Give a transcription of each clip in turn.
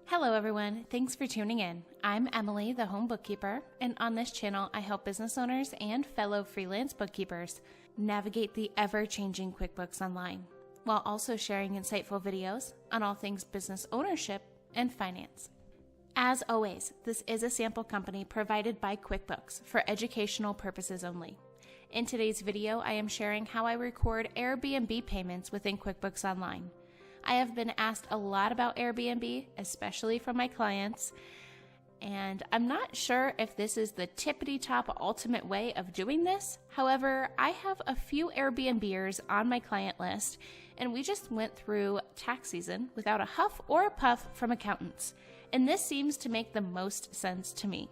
Hello everyone, thanks for tuning in. I'm Emily, the home bookkeeper, and on this channel I help business owners and fellow freelance bookkeepers navigate the ever-changing QuickBooks Online, while also sharing insightful videos on all things business ownership and finance. As always, this is a sample company provided by QuickBooks for educational purposes only. In today's video, I am sharing how I record AIRBNB payments within QuickBooks Online. I have been asked a lot about Airbnb, especially from my clients, and I'm not sure if this is the tippity-top ultimate way of doing this. However, I have a few Airbnbers on my client list, and we just went through tax season without a huff or a puff from accountants, and this seems to make the most sense to me.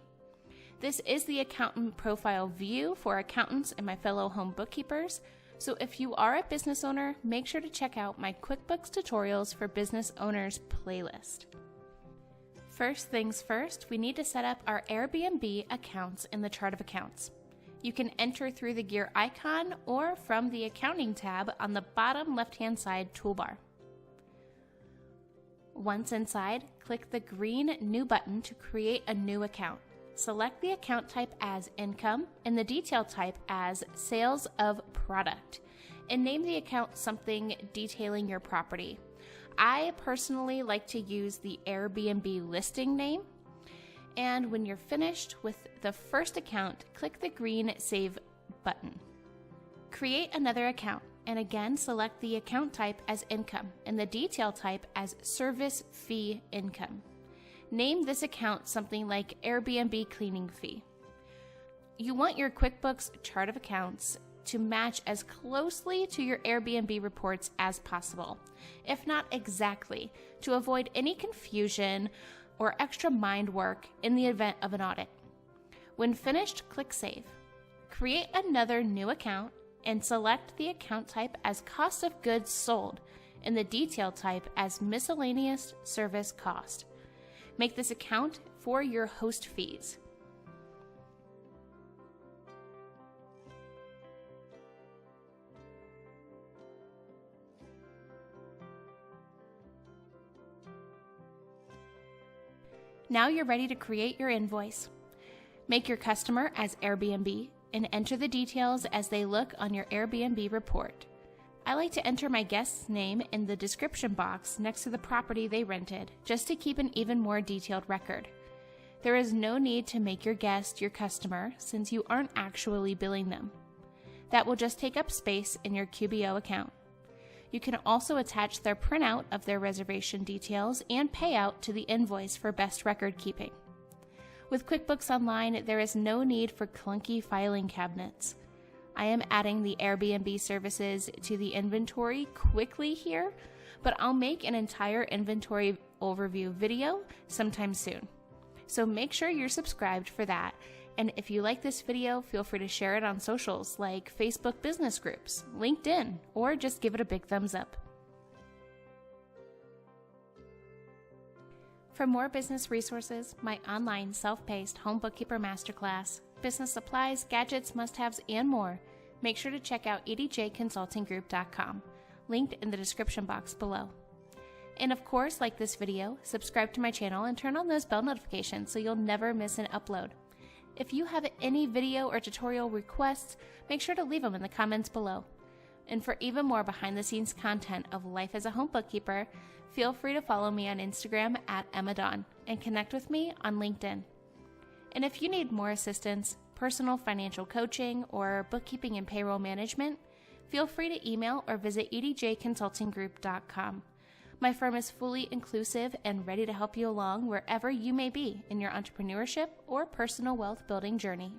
This is the accountant profile view for accountants and my fellow home bookkeepers. So if you are a business owner, make sure to check out my QuickBooks Tutorials for Business Owners playlist. First things first, we need to set up our Airbnb accounts in the chart of accounts. You can enter through the gear icon or from the accounting tab on the bottom left-hand side toolbar. Once inside, click the green New button to create a new account. Select the account type as income and the detail type as sales of product, and name the account something detailing your property. I personally like to use the Airbnb listing name, and when you're finished with the first account, click the green Save button. Create another account, and again select the account type as income and the detail type as service fee income. Name this account something like Airbnb cleaning fee. You want your QuickBooks chart of accounts to match as closely to your Airbnb reports as possible, if not exactly, to avoid any confusion or extra mind work in the event of an audit. When finished, click Save. Create another new account and select the account type as cost of goods sold and the detail type as miscellaneous service cost. Make this account for your host fees. Now you're ready to create your invoice. Make your customer as Airbnb and enter the details as they look on your Airbnb report. I like to enter my guest's name in the description box next to the property they rented, just to keep an even more detailed record. There is no need to make your guest your customer since you aren't actually billing them. That will just take up space in your QBO account. You can also attach their printout of their reservation details and payout to the invoice for best record keeping. With QuickBooks Online, there is no need for clunky filing cabinets. I am adding the Airbnb services to the inventory quickly here, but I'll make an entire inventory overview video sometime soon. So make sure you're subscribed for that. And if you like this video, feel free to share it on socials like Facebook business groups, LinkedIn, or just give it a big thumbs up. For more business resources, my online self-paced home bookkeeper masterclass, business supplies, gadgets, must-haves, and more, make sure to check out edjconsultinggroup.com, linked in the description box below. And of course, like this video, subscribe to my channel and turn on those bell notifications so you'll never miss an upload. If you have any video or tutorial requests, make sure to leave them in the comments below. And for even more behind-the-scenes content of life as a home bookkeeper, feel free to follow me on Instagram @EmmaDawn and connect with me on LinkedIn. And if you need more assistance, personal financial coaching, or bookkeeping and payroll management, feel free to email or visit edjconsultinggroup.com. My firm is fully inclusive and ready to help you along wherever you may be in your entrepreneurship or personal wealth building journey.